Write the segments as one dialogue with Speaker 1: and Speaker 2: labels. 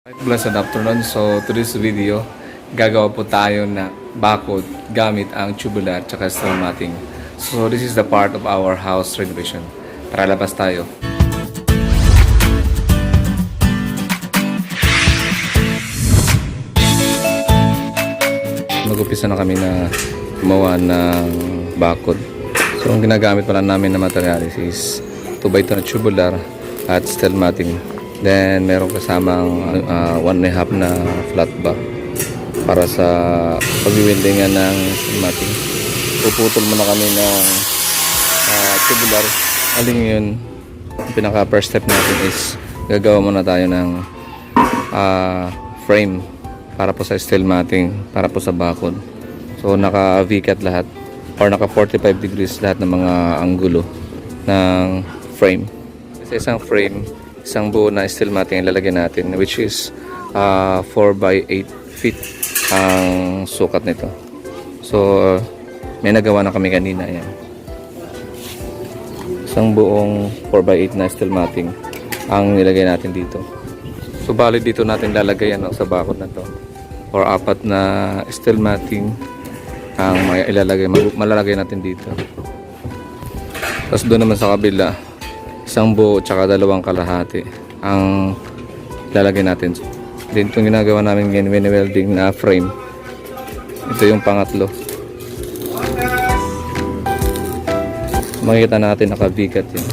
Speaker 1: Blessed afternoon. So today's video, gagawa po tayo na bakod gamit ang tubular at steel matting. So this is the part of our house renovation. Tara, labas tayo. Mag-upisa na kami na gumawa ng bakod. So ang ginagamit pala namin na materials is 2x2 na tubular at steel matting. Then, meron kasamang 1.5 na flat bar para sa pag-windingan ng matting. Puputol muna kami ng tubular. Aling yun, ang pinaka first step natin is gagawa muna tayo ng frame para po sa steel matting, para po sa bakod. So, naka-V-cut lahat or naka 45 degrees lahat ng mga anggulo ng frame. Sa isang frame, isang buo na steel matting ilalagay natin, which is 4x8 feet ang sukat nito. So may nagawa na kami kanina. Yan, isang buong 4x8 na steel matting ang nilagay natin dito. So bali dito natin lalagay sa bakod na to, or 4 na steel matting ang malalagay natin dito. Tapos doon naman sa kabila, isang buo tsaka 2 kalahati ang lalagay natin. Then itong ginagawa namin ngayon, wini-welding na frame, ito yung pangatlo. Makikita natin naka-V-cut yun.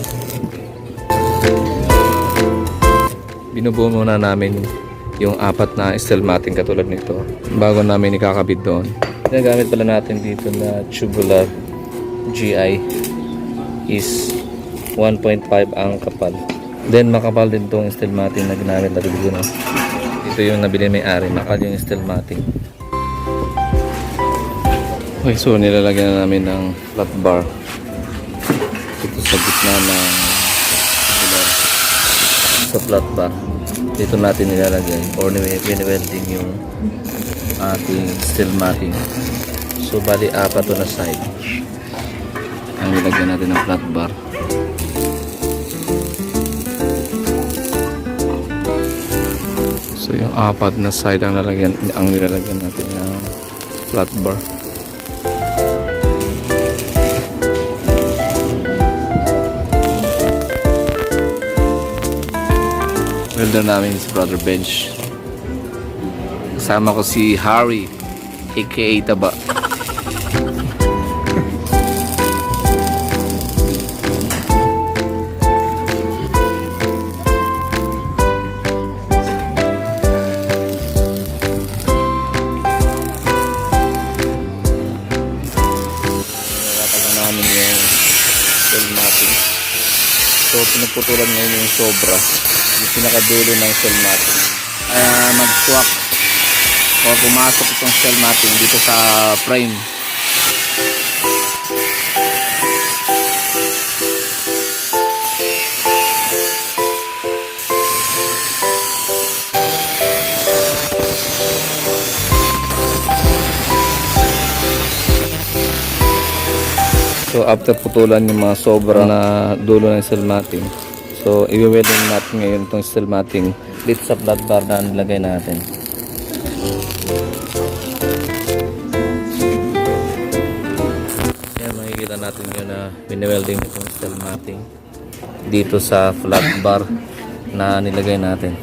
Speaker 1: Binubuo muna namin yung 4 na steel matting katulad nito bago namin ikakabit doon. Ginagamit pala natin dito na tubular GI is 1.5 ang kapal. Then makapal din tong steel matting na ginamit natin dito. Ito yung nabili may-ari, makapal yung steel matting. Okay, so nilalagyan na namin ng flat bar dito sa gitna ng tubular. Sa flat bar dito natin nilalagay or wini-welding yung ating steel matting. So bali 4 to na side ang nilagyan natin ng flat bar. So yung 4 na side ang nilalagyan natin ng flat bar. Welder namin si Brother Bench. Kasama ko si Harry aka Taba. So pinagputulan ngayon yung sobra, yung pinakadulo ng steel matting. Mag-swak o pumasok itong steel matting dito sa frame. So after putulan yung mga sobra na dulo ng steel matting, so i-welding natin ngayon itong steel matting dito sa flat bar na nilagay natin. Yan, makikita natin yun na wini-welding itong steel matting dito sa flat bar na nilagay natin.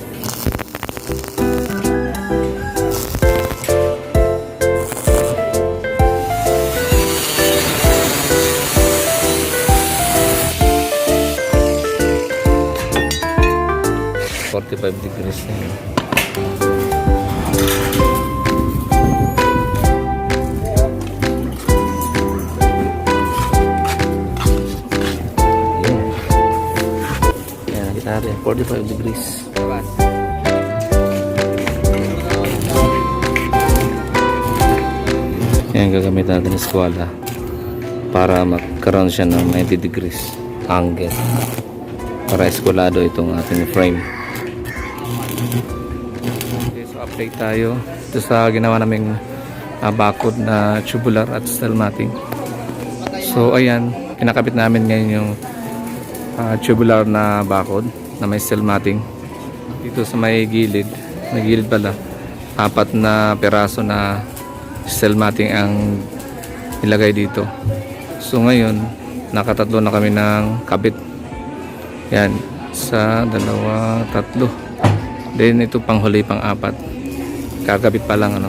Speaker 1: 45 degrees na yun. Yan, kita natin 45 degrees. Yan, gagamit natin ng skwala para magkaroon siya ng 90 degrees angle para eskwalado itong ating frame. Okay, so update tayo ito sa ginawa naming bakod na tubular at steel matting. So ayan, kinakabit namin ngayon yung tubular na bakod na may steel matting dito sa may gilid. May gilid pala. 4 na peraso na steel matting ang nilagay dito. So ngayon, nakatatlo na kami ng kabit. Yan, isa, dalawa, tatlo. Then ito panghuli, pang-4. Kakabit pa lang ano.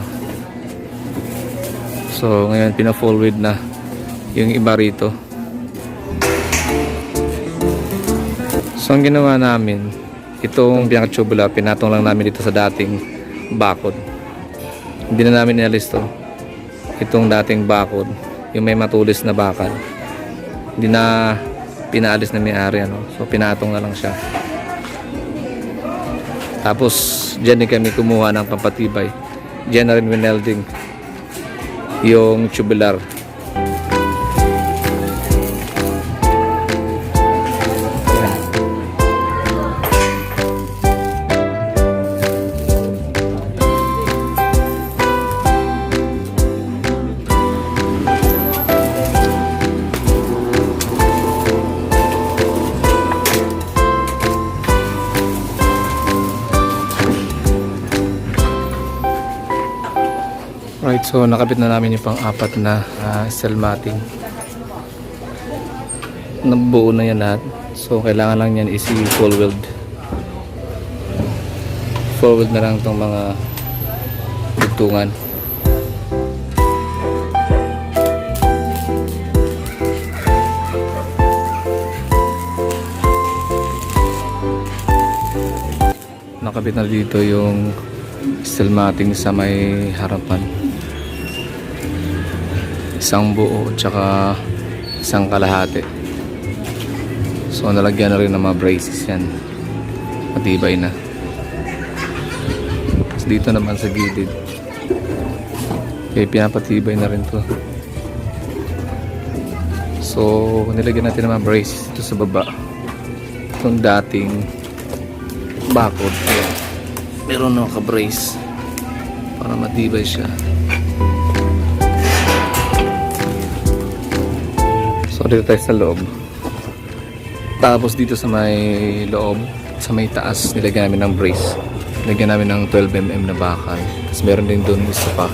Speaker 1: So ngayon pina-forward na yung iba rito. So ang ginawa namin, itong pinaka-tubular, pinatong lang namin dito sa dating bakod. Hindi na namin inalis to. Itong dating bakod, yung may matulis na bakal, hindi na pinaalis na may-ari ano. So pinatong na lang siya. Tapos dyan din kami kumuha ng pampatibay. Dyan na rin winelding yung tubular. Right, so nakabit na namin yung pang-4 na steel matting. Nabuo na yan lahat. So kailangan lang yan isi full weld. Full weld na lang itong mga dugtungan. Nakabit na dito yung steel matting sa may harapan. Isang buo tsaka isang kalahati. So nalagyan na rin ng mga braces yan. Matibay na. Tapos dito naman sa gilid, okay, pinapatibay na rin to. So nilagyan natin ng mga braces dito sa baba. Itong dating bakod, ayan, meron na naka-brace para matibay siya. So dito tayo sa loob. Tapos dito sa may loob, sa may taas, nilagyan namin ng brace. Nilagyan namin ng 12mm na bakal. Tapos meron din doon isa pa.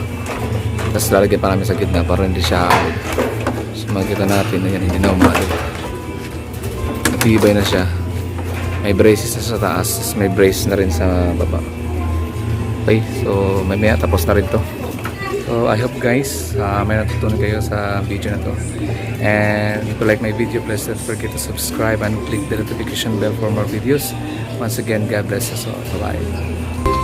Speaker 1: Tapos lalagyan pa namin sa gitna para hindi siya hawid. So makikita natin, ayan, hindi na umalit. Matibay na siya. May braces na sa taas, tapos may brace na rin sa baba. Okay, so mamaya tapos na rin to. So I hope guys, may natutunan kayo sa video na to. And if you like my video, please don't forget to subscribe and click the notification bell for more videos. Once again, God bless us all. Bye-bye.